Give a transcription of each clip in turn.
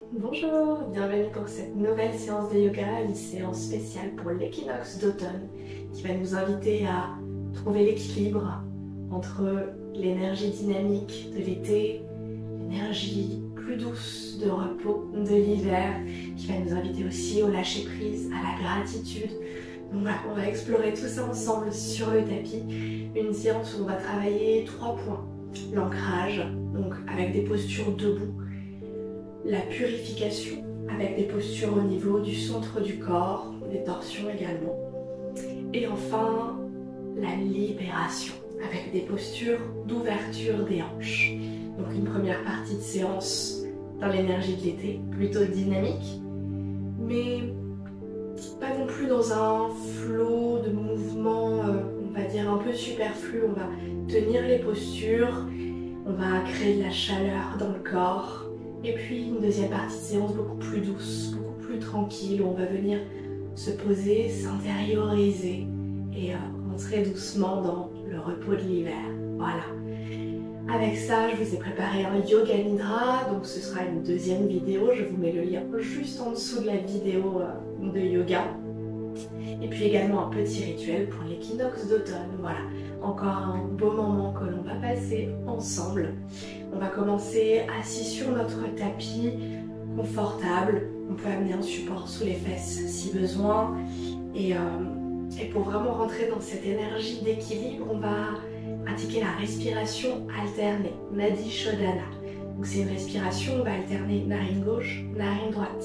Bonjour, bienvenue pour cette nouvelle séance de yoga, une séance spéciale pour l'équinoxe d'automne qui va nous inviter à trouver l'équilibre entre l'énergie dynamique de l'été, l'énergie plus douce de repos de l'hiver, qui va nous inviter aussi au lâcher prise, à la gratitude. Donc voilà, on va explorer tout ça ensemble sur le tapis, une séance où on va travailler 3 points. L'ancrage, donc avec des postures debout, la purification avec des postures au niveau du centre du corps, des torsions également. Et enfin, la libération avec des postures d'ouverture des hanches. Donc une première partie de séance dans l'énergie de l'été, plutôt dynamique, mais pas non plus dans un flot de mouvements, on va dire un peu superflu. On va tenir les postures, on va créer de la chaleur dans le corps. Et puis une deuxième partie de séance beaucoup plus douce, beaucoup plus tranquille, où on va venir se poser, s'intérioriser et rentrer doucement dans le repos de l'hiver. Voilà. Avec ça, je vous ai préparé un Yoga Nidra, donc ce sera une deuxième vidéo. Je vous mets le lien juste en dessous de la vidéo de yoga. Et puis également un petit rituel pour l'équinoxe d'automne. Voilà, encore un beau moment que l'on va passer ensemble. On va commencer assis sur notre tapis, confortable. On peut amener un support sous les fesses si besoin. Et pour vraiment rentrer dans cette énergie d'équilibre, on va pratiquer la respiration alternée, Nadi Shodhana. Donc c'est une respiration, on va alterner narine gauche, narine droite.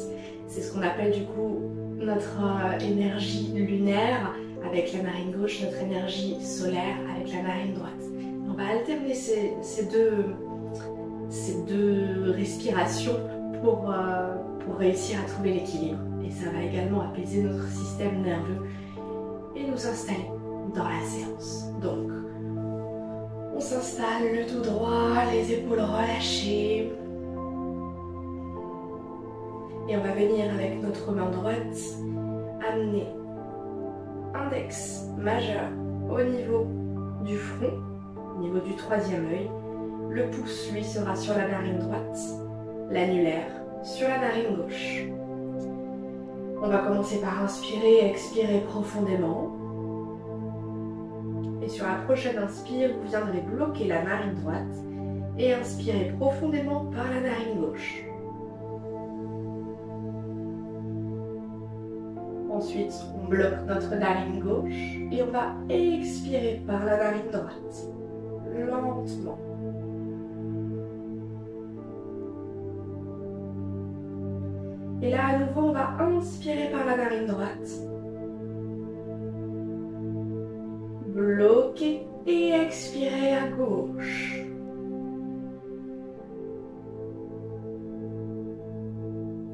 C'est ce qu'on appelle du coup notre énergie lunaire avec la narine gauche, notre énergie solaire avec la narine droite. On va alterner ces deux respirations pour réussir à trouver l'équilibre. Et ça va également apaiser notre système nerveux et nous installer dans la séance. Donc, on s'installe le dos droit, les épaules relâchées. Et on va venir avec notre main droite amener index majeur au niveau du front, au niveau du troisième œil. Le pouce, lui, sera sur la narine droite, l'annulaire sur la narine gauche. On va commencer par inspirer et expirer profondément. Et sur la prochaine inspire, vous viendrez bloquer la narine droite et inspirer profondément par la narine gauche. Ensuite, on bloque notre narine gauche et on va expirer par la narine droite, lentement. Et là, à nouveau, on va inspirer par la narine droite, bloquer et expirer à gauche.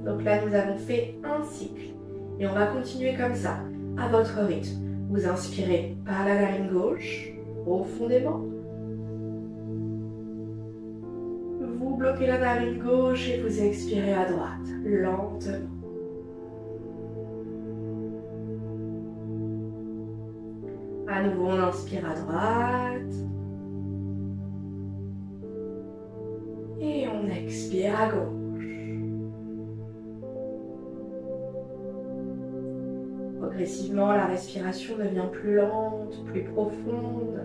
Donc là, nous avons fait un cycle. Et on va continuer comme ça, à votre rythme. Vous inspirez par la narine gauche, profondément. Vous bloquez la narine gauche et vous expirez à droite, lentement. À nouveau, on inspire à droite. Et on expire à gauche. Progressivement, la respiration devient plus lente, plus profonde,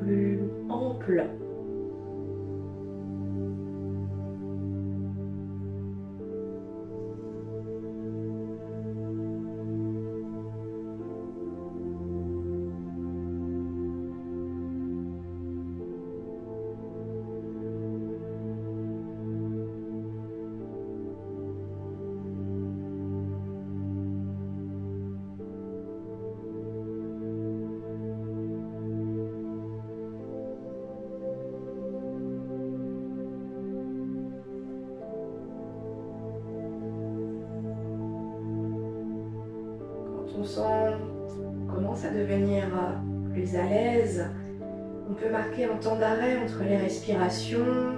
plus ample. On sent qu'on commence à devenir plus à l'aise. On peut marquer un temps d'arrêt entre les respirations.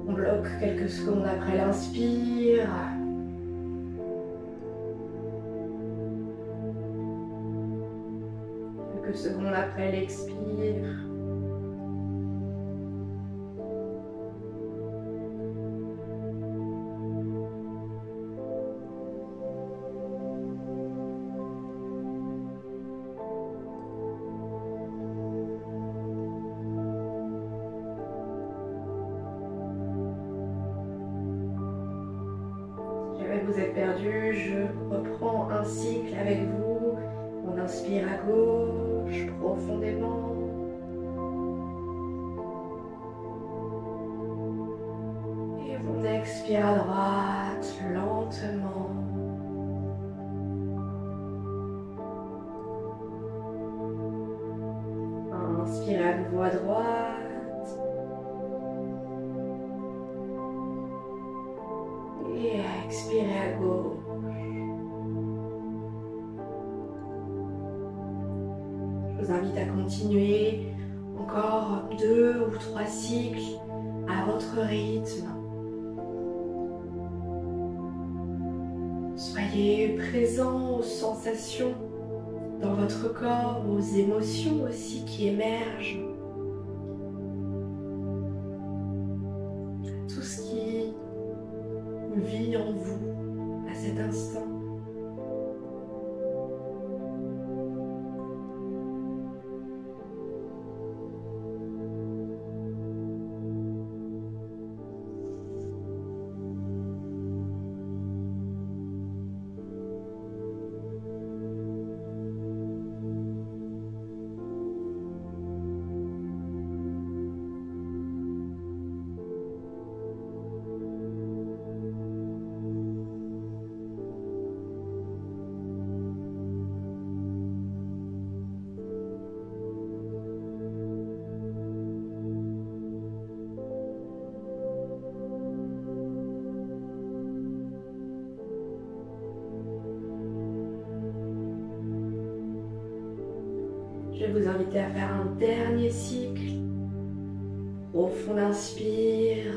On bloque quelques secondes après l'inspire. Quelques secondes après l'expire. vous êtes perdu, je reprends un cycle avec vous. On inspire à gauche profondément. Et on expire à droite lentement. Inspirez à nouveau à droite. Et expirez à gauche. Je vous invite à continuer encore 2 ou 3 cycles à votre rythme. Soyez présent aux sensations dans votre corps, aux émotions aussi qui émergent. Tout ce qui vit en vous à cet instant. Je vais vous inviter à faire un dernier cycle. Profond inspire,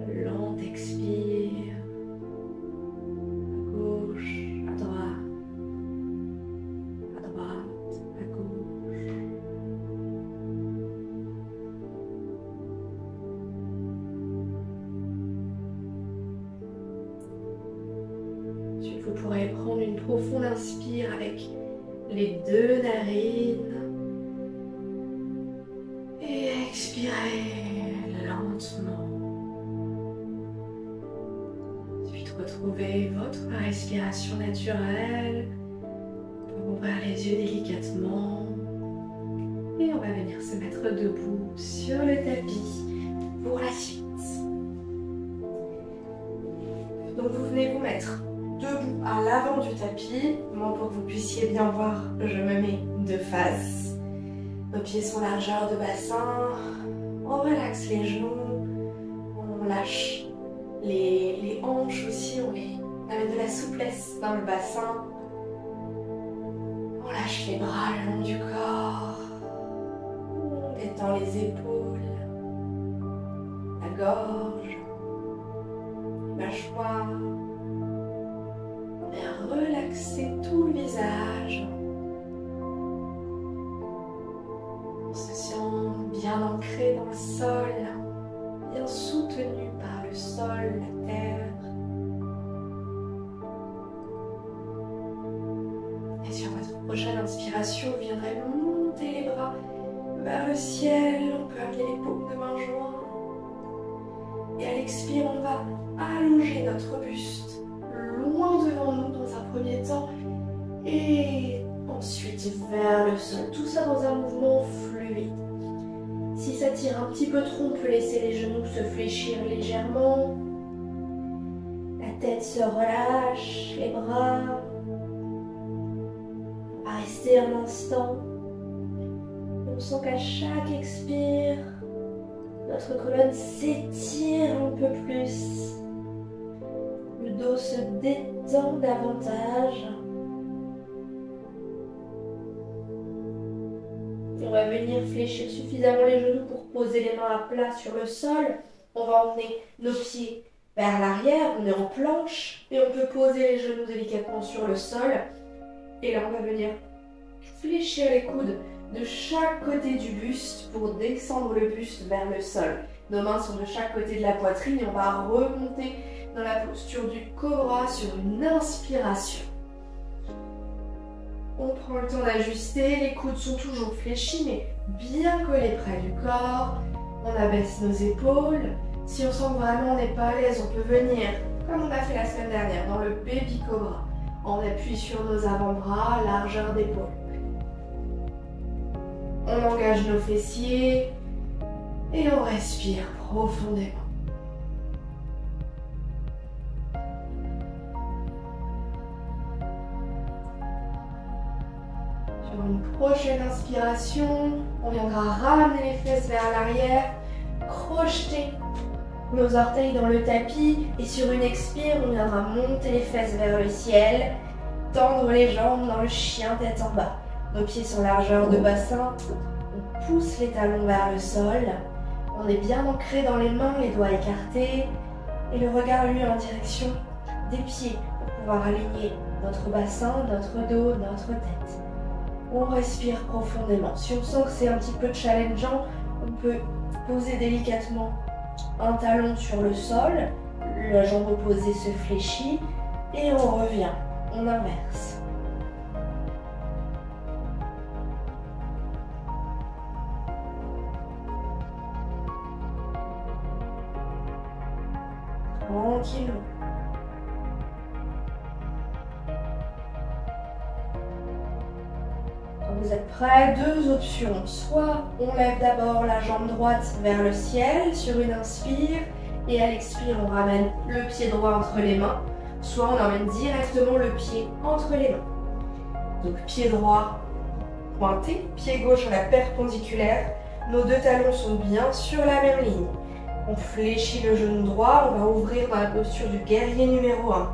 lent expire. À gauche, à droite, à gauche. Ensuite, vous pourrez prendre une profonde inspire avec les 2 narines et expirez lentement. Ensuite, retrouvez votre respiration naturelle pour ouvrir les yeux délicatement et on va venir se mettre debout sur le tapis pour la suite. Donc vous venez vous mettre debout à l'avant du tapis. Moi, pour que vous puissiez bien voir, je me mets de face. Nos pieds sont largeur de bassin. On relaxe les genoux. On lâche les hanches aussi. On amène de la souplesse dans le bassin. On lâche les bras le long du corps. On détend les épaules, la gorge, la mâchoire. Relaxer tout le visage. On se sent bien ancré dans le sol, bien soutenu par le sol, la terre. Et sur votre prochaine inspiration, vous viendrez monter les bras vers le ciel. On peut amener les paumes de main jointes. Et à l'expire, on va allonger notre buste loin devant nous dans un premier temps et ensuite vers le sol. Tout ça dans un mouvement fluide. Si ça tire un petit peu trop, on peut laisser les genoux se fléchir légèrement. La tête se relâche, les bras. On va rester un instant. On sent qu'à chaque expire, notre colonne s'étire un peu plus. Le dos se détend davantage. On va venir fléchir suffisamment les genoux pour poser les mains à plat sur le sol. On va emmener nos pieds vers l'arrière. On est en planche et on peut poser les genoux délicatement sur le sol. Et là, on va venir fléchir les coudes de chaque côté du buste pour descendre le buste vers le sol. Nos mains sont de chaque côté de la poitrine et on va remonter dans la posture du cobra sur une inspiration. On prend le temps d'ajuster, les coudes sont toujours fléchis mais bien collés près du corps. On abaisse nos épaules. Si on sent que vraiment on n'est pas à l'aise, on peut venir comme on a fait la semaine dernière, dans le Baby Cobra. On appuie sur nos avant-bras, largeur d'épaule. On engage nos fessiers et on respire profondément. Sur une prochaine inspiration, on viendra ramener les fesses vers l'arrière, crocheter nos orteils dans le tapis et sur une expire, on viendra monter les fesses vers le ciel, tendre les jambes dans le chien tête en bas. Nos pieds sont largeur de bassin, on pousse les talons vers le sol, on est bien ancré dans les mains, les doigts écartés et le regard lui en direction des pieds pour pouvoir aligner notre bassin, notre dos, notre tête. On respire profondément. Si on sent que c'est un petit peu challengeant, on peut poser délicatement un talon sur le sol, la jambe opposée se fléchit et on revient, on inverse. Tranquillement. Quand vous êtes prêts, deux options. Soit on lève d'abord la jambe droite vers le ciel sur une inspire et à l'expire on ramène le pied droit entre les mains. Soit on emmène directement le pied entre les mains. Donc pied droit pointé, pied gauche à la perpendiculaire. Nos deux talons sont bien sur la même ligne. On fléchit le genou droit, on va ouvrir dans la posture du guerrier numéro 1.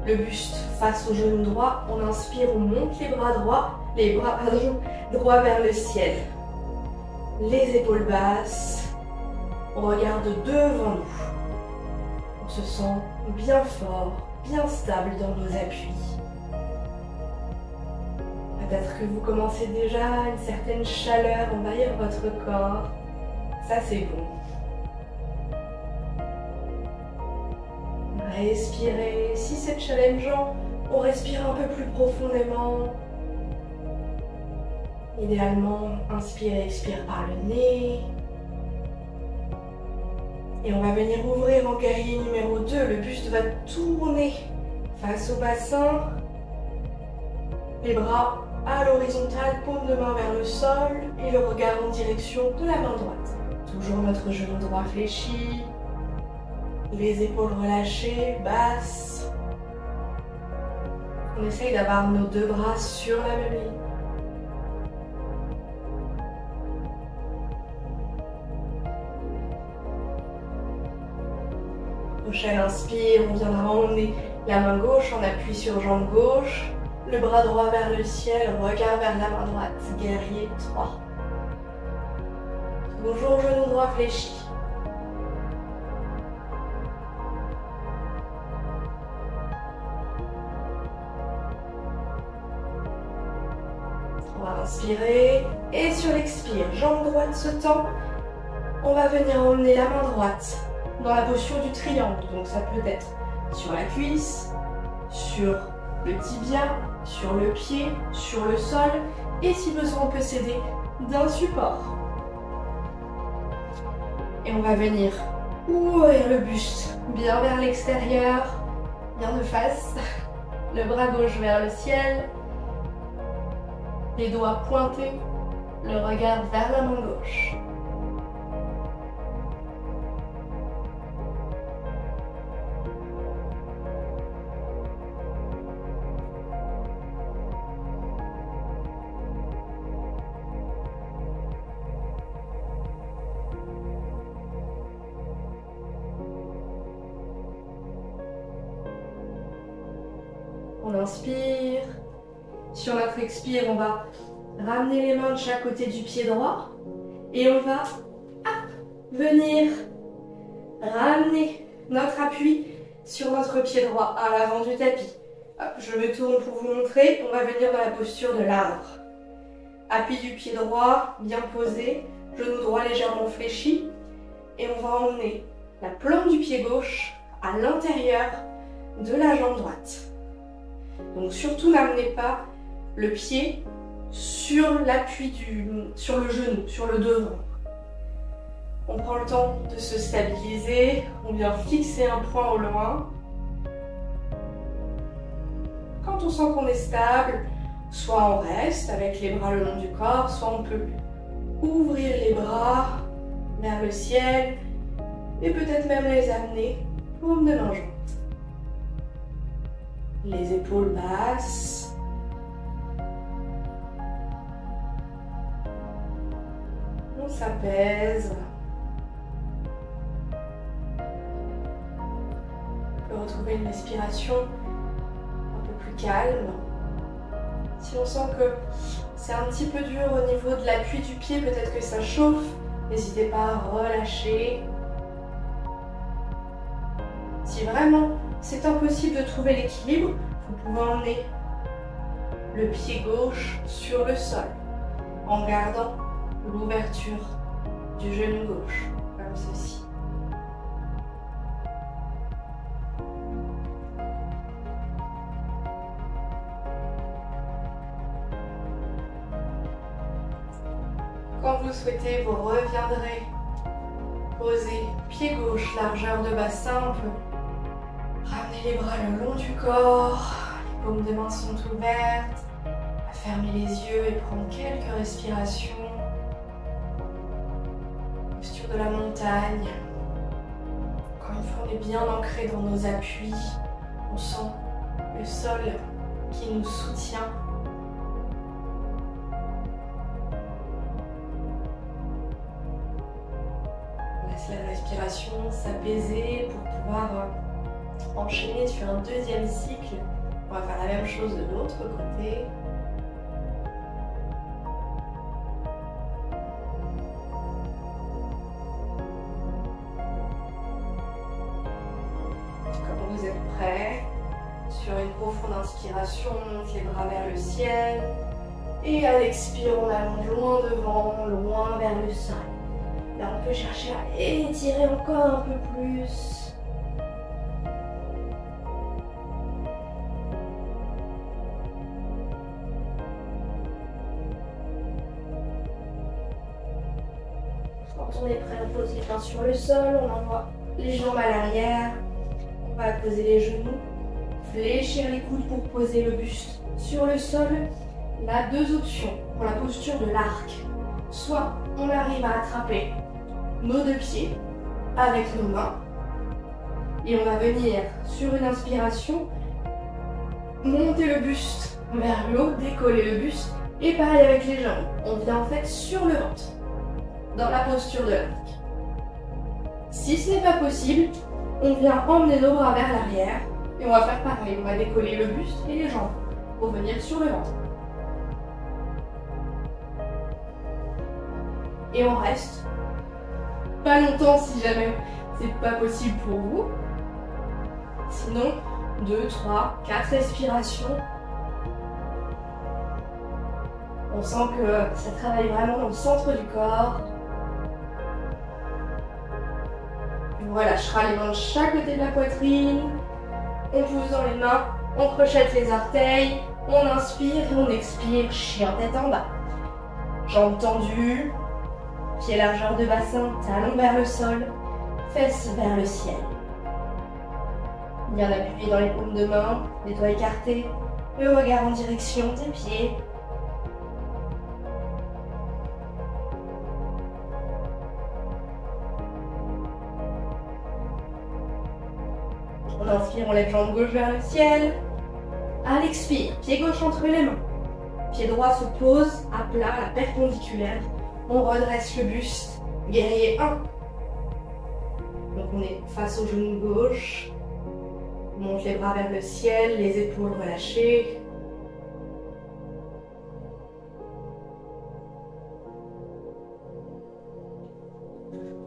Le buste face au genou droit, on inspire, on monte les bras droits, droits vers le ciel. Les épaules basses, on regarde devant nous. On se sent bien fort, bien stable dans nos appuis. Peut-être que vous commencez déjà une certaine chaleur envahir votre corps. Ça c'est bon. Respirez. Si c'est challengeant, on respire un peu plus profondément. Idéalement, inspire et expire par le nez. Et on va venir ouvrir en guerrier numéro 2. Le buste va tourner face au bassin. Les bras à l'horizontale, paume de main vers le sol et le regard en direction de la main droite. Toujours notre genou droit fléchi. Les épaules relâchées, basses. On essaye d'avoir nos deux bras sur la même ligne. Prochaine inspire, on viendra emmener la main gauche en appui sur jambe gauche. Le bras droit vers le ciel, regard vers la main droite. Guerrier 3. Toujours genou droit fléchi. On va inspirer et sur l'expire, jambe droite se tend. On va venir emmener la main droite dans la posture du triangle. Donc ça peut être sur la cuisse, sur le tibia, sur le pied, sur le sol. Et si besoin, on peut s'aider d'un support. Et on va venir ouvrir le buste bien vers l'extérieur, bien de face. Le bras gauche vers le ciel. Les doigts pointés, le regard vers la main gauche. On inspire. Sur notre expire, on va ramener les mains de chaque côté du pied droit. Et on va venir ramener notre appui sur notre pied droit à l'avant du tapis. Hop, je me tourne pour vous montrer. On va venir dans la posture de l'arbre. Appui du pied droit, bien posé. Genou droit légèrement fléchi. Et on va emmener la plante du pied gauche à l'intérieur de la jambe droite. Donc surtout n'amenez pas le pied sur l'appui sur le genou, sur le devant. On prend le temps de se stabiliser, on vient fixer un point au loin Quand on sent qu'on est stable, soit on reste avec les bras le long du corps, soit on peut ouvrir les bras vers le ciel et peut-être même les amener paume de main jointe. Les épaules basses. On s'apaise. On peut retrouver une respiration un peu plus calme. Si on sent que c'est un petit peu dur au niveau de l'appui du pied, peut-être que ça chauffe, n'hésitez pas à relâcher. Si vraiment c'est impossible de trouver l'équilibre, vous pouvez emmener le pied gauche sur le sol en gardant l'ouverture du genou gauche, comme ceci. Quand vous souhaitez, vous reviendrez poser pied gauche, largeur de bassin. On peut ramener les bras le long du corps, les paumes de main sont ouvertes, fermer les yeux et prendre quelques respirations. Posture de la montagne. Encore une fois, on est bien ancré dans nos appuis. On sent le sol qui nous soutient. La respiration s'apaiser pour pouvoir enchaîner sur un deuxième cycle. On va faire la même chose de l'autre côté. Quand vous êtes prêts, sur une profonde inspiration, on monte les bras vers le ciel. Et à l'expire, on allonge loin devant, loin vers le sol. Là, on peut chercher à étirer encore un peu plus. Quand on est prêt, on pose les mains sur le sol, on envoie les jambes à l'arrière. On va poser les genoux, fléchir les coudes pour poser le buste sur le sol. On a deux options pour la posture de l'arc. Soit on arrive à attraper nos deux pieds avec nos mains et on va venir sur une inspiration monter le buste vers le haut, décoller le buste et pareil avec les jambes. On vient en fait sur le ventre dans la posture de l'arc. Si ce n'est pas possible, on vient emmener nos bras vers l'arrière et on va faire pareil. On va décoller le buste et les jambes pour venir sur le ventre. Et on reste pas longtemps si jamais c'est pas possible pour vous. Sinon, 2, 3, 4 respirations. On sent que ça travaille vraiment dans le centre du corps. On relâchera les mains de chaque côté de la poitrine. On pousse dans les mains, on crochette les orteils, on inspire et on expire, chien tête en bas. Jambes tendues. Pied largeur de bassin, talons vers le sol, fesses vers le ciel. Bien appuyé dans les paumes de main, les doigts écartés, le regard en direction des pieds. On inspire, on lève jambe gauche vers le ciel. À l'expire, pied gauche entre les mains. Pied droit se pose à plat, à la perpendiculaire. On redresse le buste, guerrier 1. Donc on est face au genou gauche. On monte les bras vers le ciel, les épaules relâchées.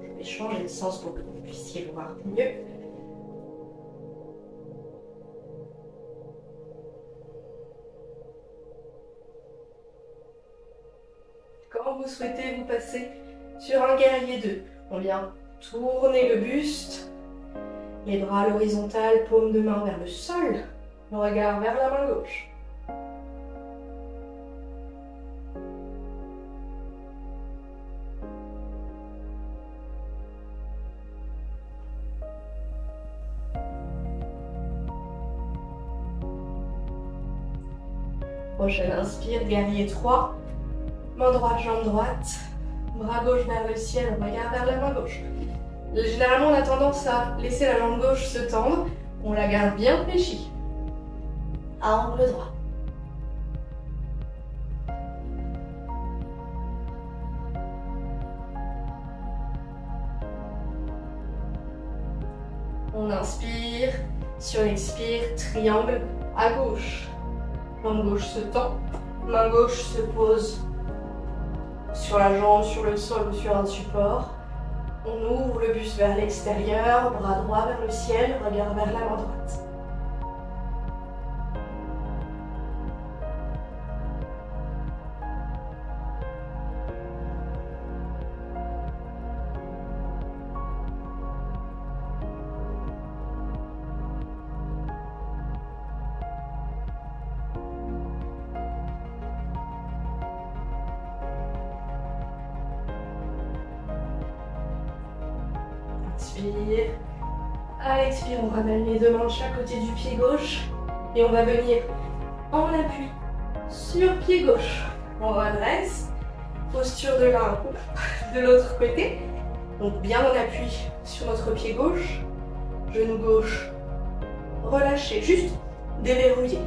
Je vais changer de sens pour que vous puissiez voir mieux. Quand vous souhaitez, vous passez sur un guerrier 2. On vient tourner le buste, les bras à l'horizontale, paume de main vers le sol, le regard vers la main gauche. Prochaine inspire, guerrier 3. Main droite, jambe droite. Bras gauche vers le ciel, regard vers la main gauche. Généralement, on a tendance à laisser la jambe gauche se tendre. On la garde bien fléchie. À angle droit. On inspire. Sur l'expire, triangle à gauche. Jambe gauche se tend. Main gauche se pose sur la jambe, sur le sol ou sur un support. On ouvre le buste vers l'extérieur, bras droit vers le ciel, regard vers la main droite. Inspire. À l'expire, on ramène les deux mains de chaque côté du pied gauche. Et on va venir en appui sur pied gauche. On redresse. Posture de l'un de l'autre côté. Donc bien en appui sur notre pied gauche. Genou gauche relâché, juste déverrouillé.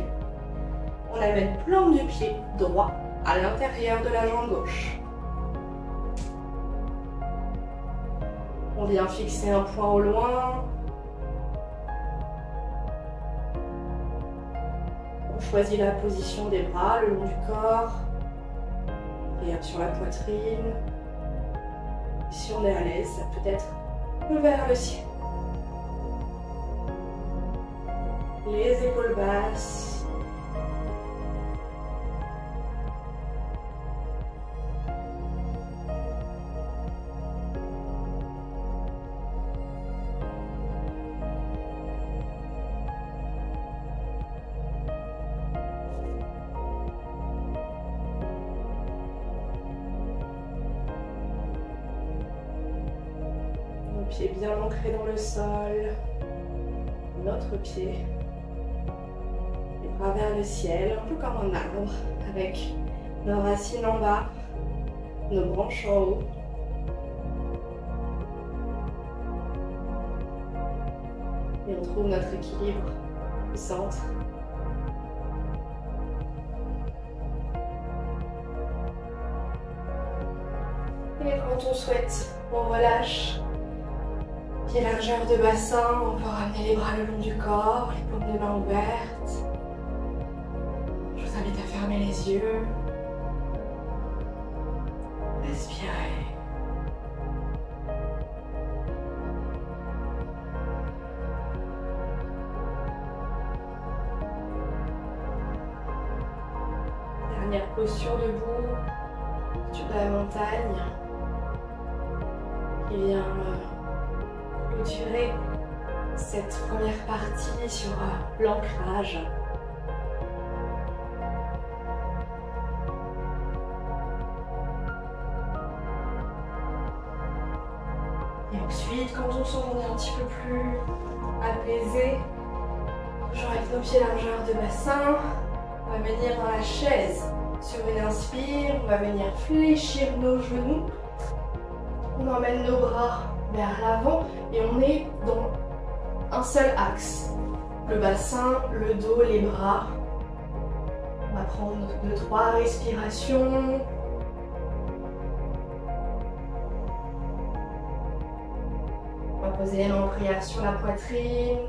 On amène plante du pied droit à l'intérieur de la jambe gauche. On vient fixer un point au loin. On choisit la position des bras le long du corps. Et sur la poitrine. Si on est à l'aise, ça peut être vers le ciel. Les épaules basses. Pied bien ancré dans le sol, notre pied, les bras vers le ciel, un peu comme un arbre, avec nos racines en bas, nos branches en haut. Et on trouve notre équilibre au centre. Et quand on souhaite, on relâche. Pied largeur de bassin, on peut ramener les bras le long du corps, les paumes de main ouvertes. Je vous invite à fermer les yeux. Respirez. Dernière posture debout, sur la montagne. Qui vient clôturer cette première partie sur l'ancrage. Et ensuite, quand on sent qu'on est un petit peu plus apaisé, toujours avec nos pieds largeur de bassin, on va venir dans la chaise. Sur une inspire, on va venir fléchir nos genoux. On emmène nos bras vers l'avant et on est dans un seul axe. Le bassin, le dos, les bras. On va prendre 2-3 respirations. On va poser les mains en prière sur la poitrine.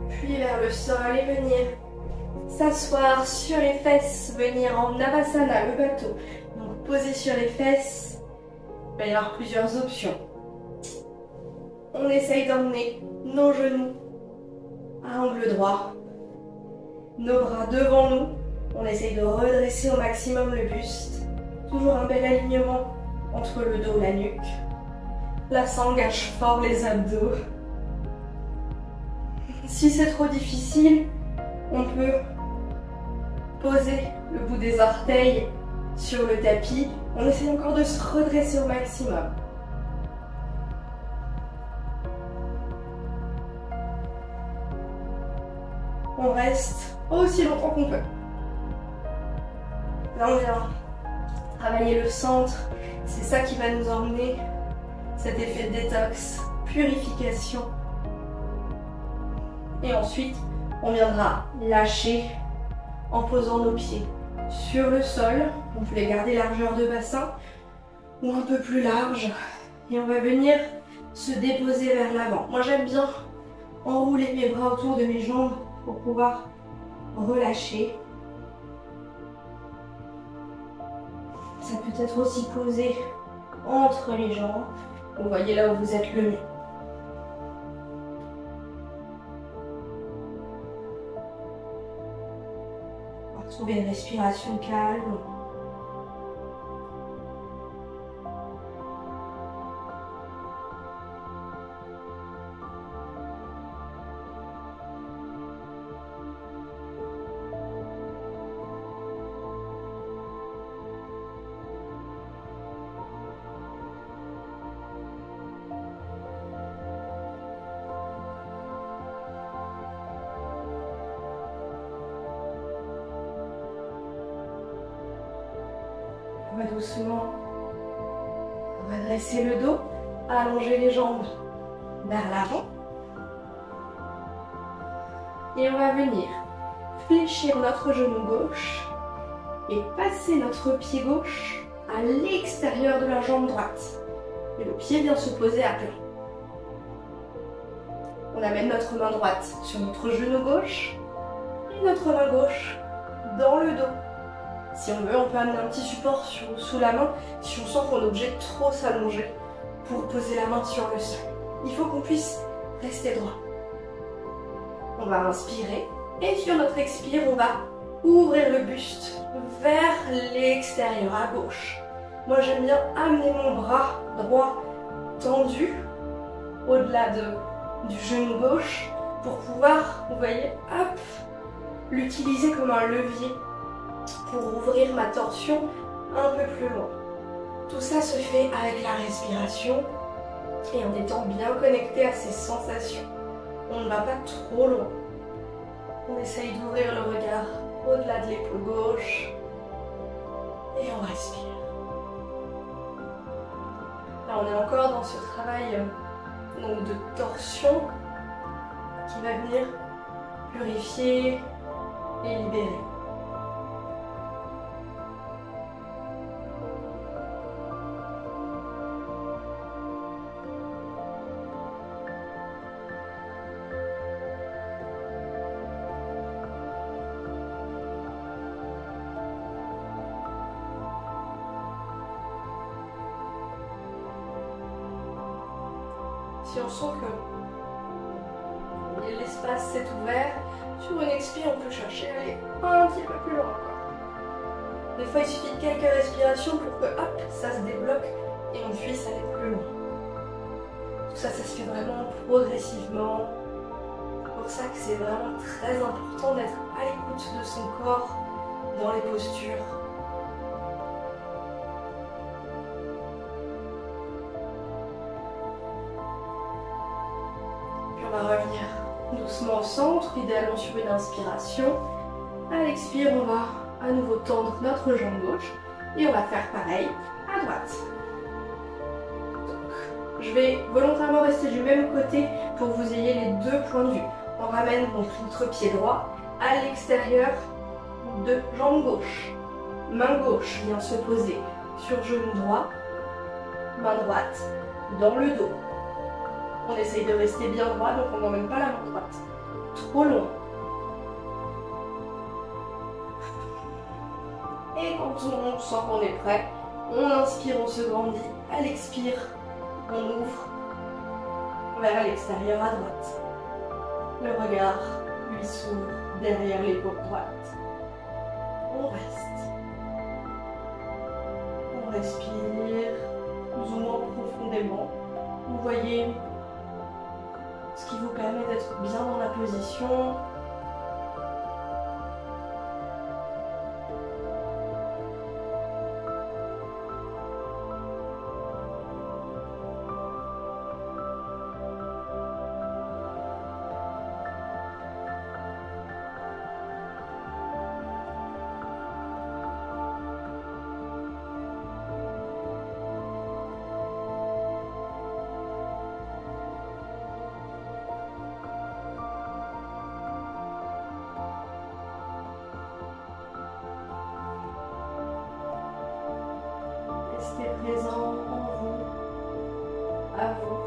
Puis vers le sol et venir s'asseoir sur les fesses. Venir en Navasana, le bateau. Donc poser sur les fesses. Il va y avoir plusieurs options. On essaye d'emmener nos genoux à angle droit, nos bras devant nous. On essaye de redresser au maximum le buste. Toujours un bel alignement entre le dos et la nuque. Là, ça engage fort les abdos. Si c'est trop difficile, on peut poser le bout des orteils sur le tapis. On essaie encore de se redresser au maximum. On reste aussi longtemps qu'on peut. Là, on vient travailler le centre. C'est ça qui va nous emmener cet effet de détox, purification. Et ensuite, on viendra lâcher en posant nos pieds sur le sol. On peut les garder largeur de bassin ou un peu plus large. Et on va venir se déposer vers l'avant. Moi, j'aime bien enrouler mes bras autour de mes jambes pour pouvoir relâcher. Ça peut être aussi posé entre les jambes. Vous voyez là où vous êtes le mieux. On va trouver une respiration calme. On va doucement redresser le dos, allonger les jambes vers l'avant. Et on va venir fléchir notre genou gauche et passer notre pied gauche à l'extérieur de la jambe droite. Et le pied vient se poser à plat. On amène notre main droite sur notre genou gauche et notre main gauche dans le dos. Si on veut, on peut amener un petit support sous la main si on sent qu'on est obligé de trop s'allonger pour poser la main sur le sol. Il faut qu'on puisse rester droit. On va inspirer et sur notre expire, on va ouvrir le buste vers l'extérieur, à gauche. Moi, j'aime bien amener mon bras droit tendu au-delà du genou gauche pour pouvoir, vous voyez, hop, l'utiliser comme un levier pour ouvrir ma torsion un peu plus loin. Tout ça se fait avec la respiration et en étant bien connecté à ces sensations. On ne va pas trop loin. On essaye d'ouvrir le regard au-delà de l'épaule gauche et on respire. Là, on est encore dans ce travail donc de torsion qui va venir purifier et libérer. Si on sent que l'espace s'est ouvert, sur une expire, on peut chercher à aller un petit peu plus loin encore. Des fois, il suffit de quelques respirations pour que hop, ça se débloque et on puisse aller plus loin. Tout ça, ça se fait vraiment progressivement. C'est pour ça que c'est vraiment très important d'être à l'écoute de son corps dans les postures. On va revenir doucement au centre, idéalement sur une inspiration. À l'expire, on va à nouveau tendre notre jambe gauche et on va faire pareil à droite. Donc, je vais volontairement rester du même côté pour que vous ayez les deux points de vue. On ramène donc notre pied droit à l'extérieur de jambe gauche. Main gauche vient se poser sur genou droit, main droite dans le dos. On essaye de rester bien droit, donc on n'emmène pas la main droite trop loin. Et quand on sent qu'on est prêt, on inspire, on se grandit. À l'expire, on ouvre vers l'extérieur à droite. Le regard lui s'ouvre derrière l'épaule droite. On reste. On respire plus ou moins profondément. Vous voyez ce qui vous permet d'être bien dans la position. restez présent en vous, à vous,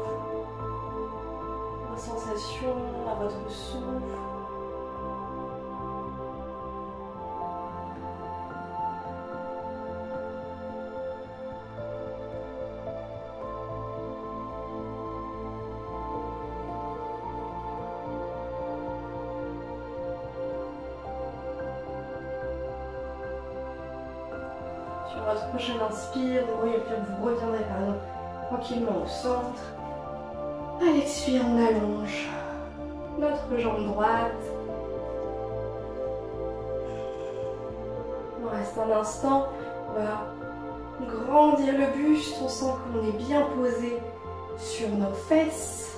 vos sensations, à votre souffle. Sur votre prochaine inspire, vous reviendrez tranquillement au centre. À l'expire, on allonge notre jambe droite. On reste un instant. On va grandir le buste. On sent qu'on est bien posé sur nos fesses.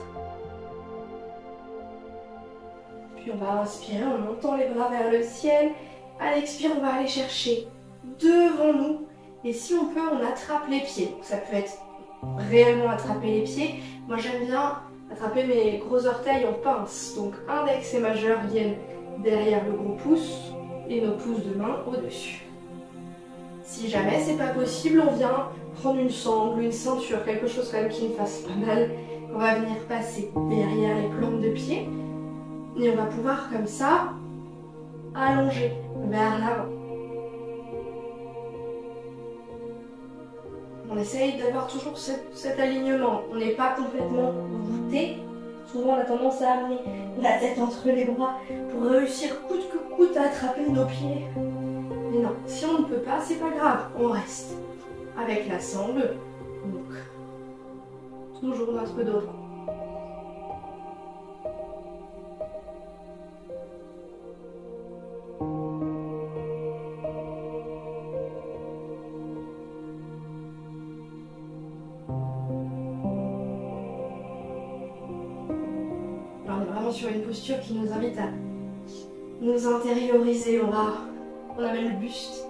Puis on va inspirer en montant les bras vers le ciel. À l'expire, on va aller chercher devant nous. Et si on peut, on attrape les pieds. Ça peut être réellement attraper les pieds. Moi, j'aime bien attraper mes gros orteils en pince. Donc, index et majeur viennent derrière le gros pouce et nos pouces de main au-dessus. Si jamais c'est pas possible, on vient prendre une sangle, une ceinture, quelque chose quand même qui me fasse pas mal. On va venir passer derrière les plantes de pied. Et on va pouvoir comme ça allonger vers l'avant. On essaye d'avoir toujours cet alignement. On n'est pas complètement voûté. Souvent, on a tendance à amener la tête entre les bras pour réussir coûte que coûte à attraper nos pieds. Mais non, si on ne peut pas, c'est pas grave. On reste avec la sangle. Donc, toujours notre dos droit. Sur une posture qui nous invite à nous intérioriser. On amène le buste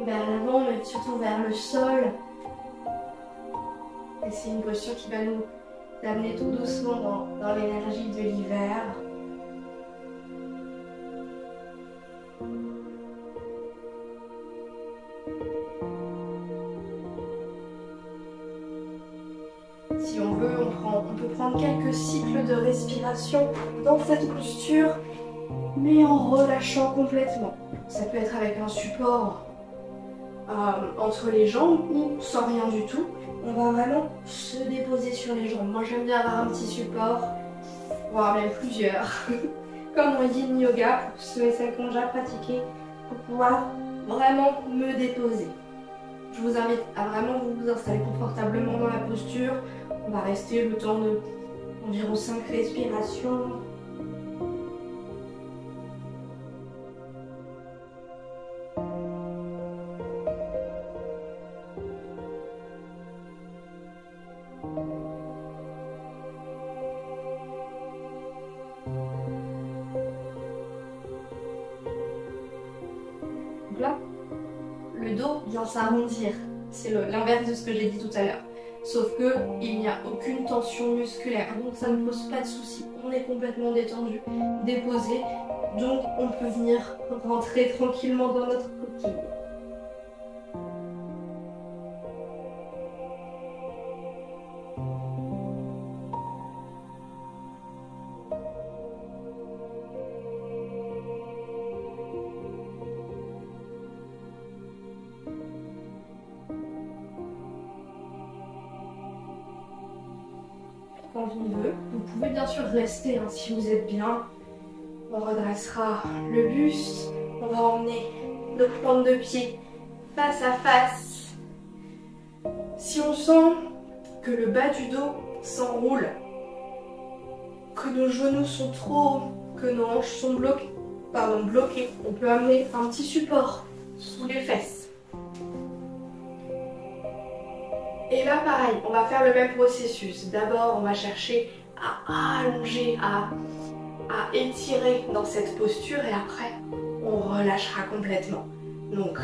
vers l'avant, mais surtout vers le sol. Et c'est une posture qui va nous amener tout doucement dans l'énergie de l'hiver. Si on veut, on peut prendre quelques cycles de respiration dans cette posture, mais en relâchant complètement. Ça peut être avec un support entre les jambes ou sans rien du tout. On va vraiment se déposer sur les jambes. Moi, j'aime bien avoir un petit support, voire même plusieurs, comme en yin yoga, pour ceux et celles qui ont déjà pratiqué, pour pouvoir vraiment me déposer. Je vous invite à vraiment vous installer confortablement dans la posture. On va rester le temps de environ 5 respirations. Donc là, le dos vient s'arrondir. C'est l'inverse de ce que j'ai dit tout à l'heure. Sauf qu'il n'y a aucune tension musculaire, donc ça ne pose pas de soucis. On est complètement détendu, déposé, donc on peut venir rentrer tranquillement dans notre coquille. Quand on veut, vous pouvez bien sûr rester hein, si vous êtes bien. On redressera le buste, on va emmener nos plantes de pied face à face. Si on sent que le bas du dos s'enroule, que nos genoux sont trop hauts, que nos hanches sont bloquées, on peut amener un petit support sous les fesses. Et là, pareil, on va faire le même processus. D'abord, on va chercher à allonger, à étirer dans cette posture et après, on relâchera complètement. Donc,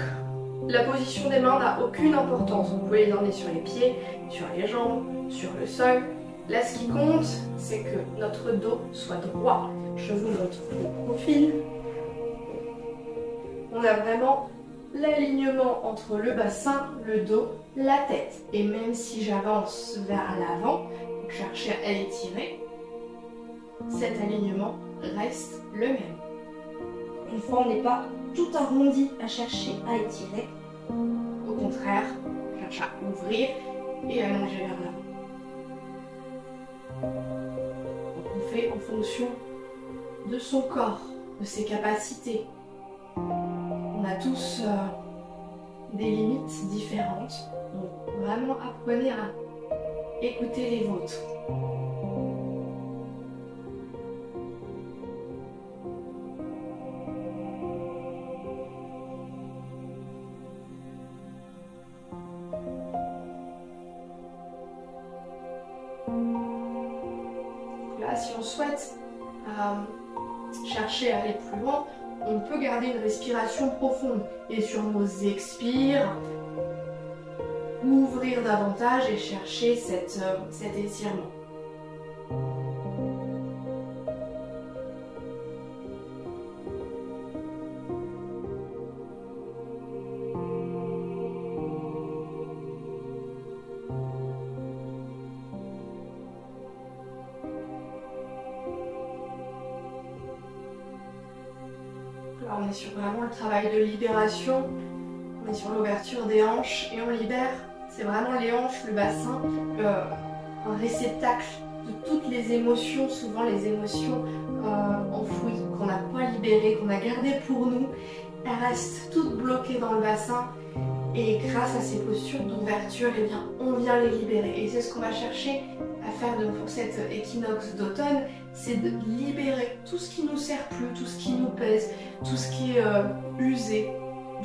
la position des mains n'a aucune importance. Vous pouvez les emmener sur les pieds, sur les jambes, sur le sol. Là, ce qui compte, c'est que notre dos soit droit. Je vous montre le profil. On a vraiment l'alignement entre le bassin, le dos la tête. Et même si j'avance vers l'avant, pour chercher à étirer, cet alignement reste le même. Une fois, on n'est pas tout arrondi à chercher à étirer. Au contraire, on cherche à ouvrir et allonger vers l'avant. On fait en fonction de son corps, de ses capacités. On a tous des limites différentes. Donc vraiment apprenez à écouter les vôtres. Là, si on souhaite chercher à aller plus loin, on peut garder une respiration profonde et sur nos expires, ouvrir davantage et chercher cet étirement. Là, on est sur vraiment le travail de libération. On est sur l'ouverture des hanches et on libère. C'est vraiment les hanches, le bassin, un réceptacle de toutes les émotions, souvent les émotions enfouies, qu'on n'a pas libérées, qu'on a gardées pour nous. Elles restent toutes bloquées dans le bassin et grâce à ces postures d'ouverture, eh bien, on vient les libérer. Et c'est ce qu'on va chercher à faire pour cet équinoxe d'automne, c'est de libérer tout ce qui nous sert plus, tout ce qui nous pèse, tout ce qui est usé,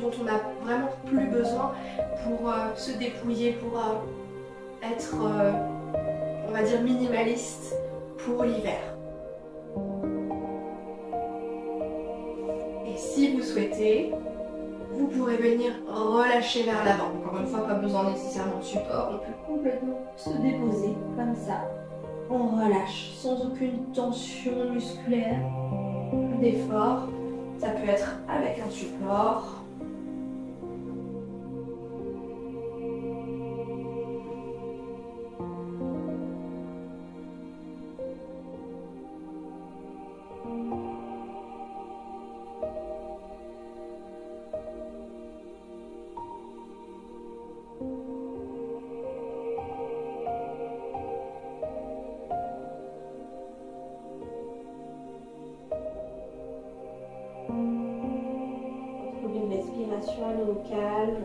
dont on n'a vraiment plus besoin pour se dépouiller, pour être, on va dire, minimaliste pour l'hiver. Et si vous souhaitez, vous pourrez venir relâcher vers l'avant. Encore une fois, pas besoin nécessairement de support, on peut complètement se déposer comme ça. On relâche sans aucune tension musculaire, plus d'effort. Ça peut être avec un support. À nouveau calme.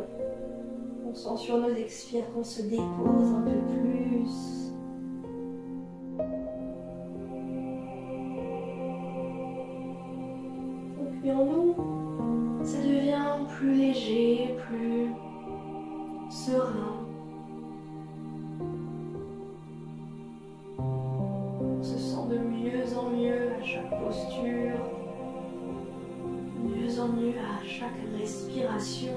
On sent sur nos expires qu'on se dépose un peu plus. Et puis en nous, ça devient plus léger, plus serein. On se sent de mieux en mieux à chaque posture. Mieux en mieux à chaque respiration.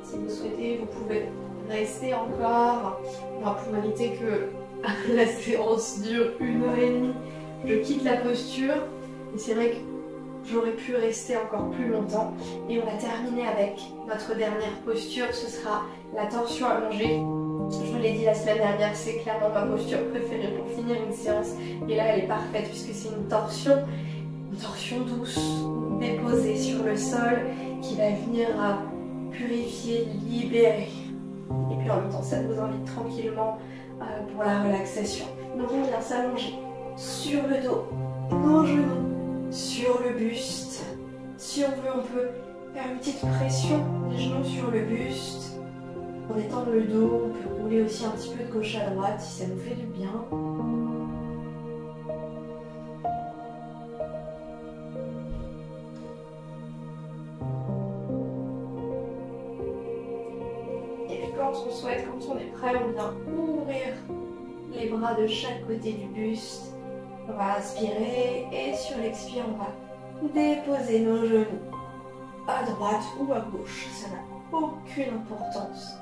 Si vous souhaitez, vous pouvez rester encore. Moi, pour éviter que la séance dure 1h30, je quitte la posture et c'est vrai que j'aurais pu rester encore plus longtemps. Et on va terminer avec notre dernière posture, ce sera la torsion allongée. Je vous l'ai dit la semaine dernière, c'est clairement ma posture préférée pour finir une séance et là elle est parfaite puisque c'est une torsion douce, déposée sur le sol qui va venir purifier, libérer. Et puis en même temps ça nous invite tranquillement pour la relaxation. Donc on vient s'allonger sur le dos, nos genoux, sur le buste. Si on veut, on peut faire une petite pression des genoux sur le buste. Pour détendre le dos, on peut rouler aussi un petit peu de gauche à droite si ça nous fait du bien. Quand on souhaite, quand on est prêt, on vient ouvrir les bras de chaque côté du buste. On va inspirer et sur l'expire, on va déposer nos genoux à droite ou à gauche, ça n'a aucune importance.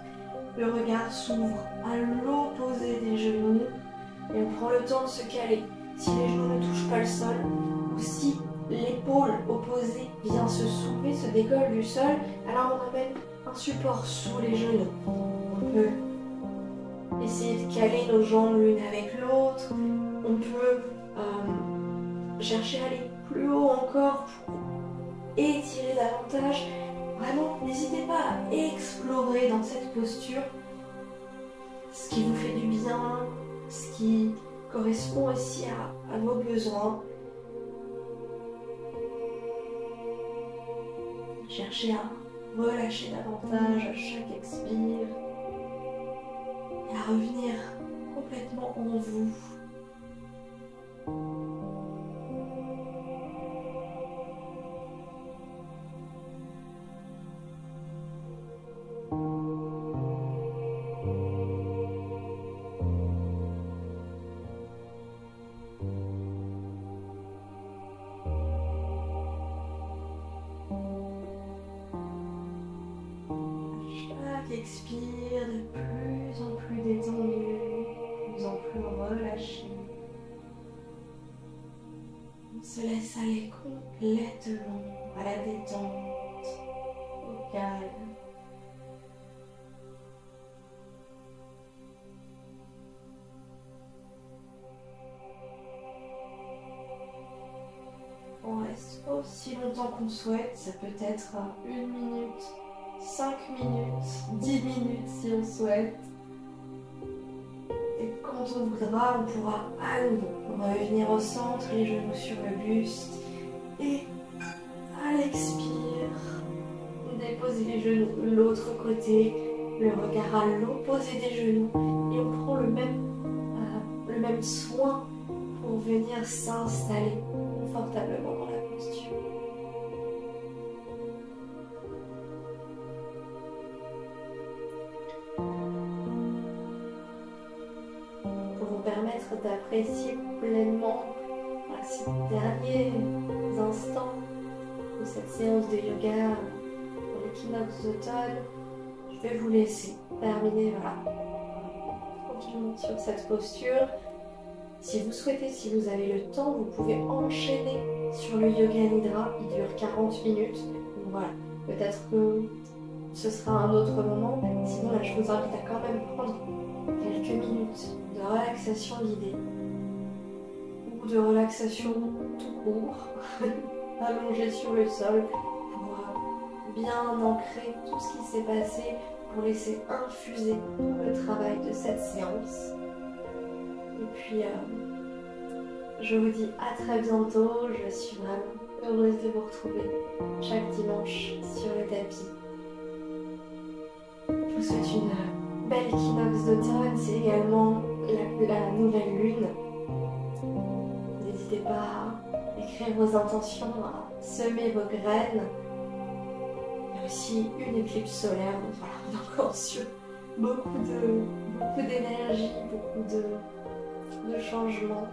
Le regard s'ouvre à l'opposé des genoux et on prend le temps de se caler. Si les genoux ne touchent pas le sol ou si l'épaule opposée vient se soulever, se décolle du sol, alors on amène un support sous les genoux. On peut essayer de caler nos jambes l'une avec l'autre. On peut chercher à aller plus haut encore pour étirer davantage. Vraiment, n'hésitez pas à explorer dans cette posture ce qui vous fait du bien, ce qui correspond aussi à vos besoins. Cherchez à relâcher davantage à chaque expire et à revenir complètement en vous. Expire de plus en plus détendu, de plus en plus relâché. On se laisse aller complètement à la détente, au calme. On reste aussi longtemps qu'on souhaite, ça peut être 1 minute, 5 minutes, 10 minutes si on souhaite. Et quand on voudra, on pourra à nouveau revenir au centre, les genoux sur le buste. Et à l'expire, déposer les genoux de l'autre côté, le regard à l'opposé des genoux. Et on prend le même soin pour venir s'installer confortablement dans la posture. Permettre d'apprécier pleinement ces derniers instants de cette séance de yoga pour l'équinoxe d'automne. Je vais vous laisser terminer tranquillement sur cette posture. Si vous souhaitez, si vous avez le temps, vous pouvez enchaîner sur le yoga nidra. Il dure 40 minutes. Donc voilà, peut-être que ce sera un autre moment. Sinon là, je vous invite à quand même prendre quelques minutes de relaxation guidée ou de relaxation tout court, allongé sur le sol pour bien ancrer tout ce qui s'est passé, pour laisser infuser le travail de cette séance. Et puis je vous dis à très bientôt, je suis vraiment heureuse de vous retrouver chaque dimanche sur le tapis. Je vous souhaite une belle équinoxe d'automne, c'est également la nouvelle lune. N'hésitez pas à écrire vos intentions, à semer vos graines. Il y a aussi une éclipse solaire, donc voilà, on est encore sur beaucoup d'énergie, beaucoup de changements.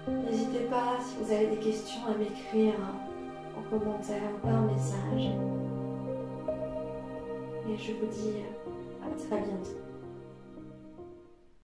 N'hésitez pas, si vous avez des questions, à m'écrire en commentaire ou par message. Et je vous dis à très bientôt.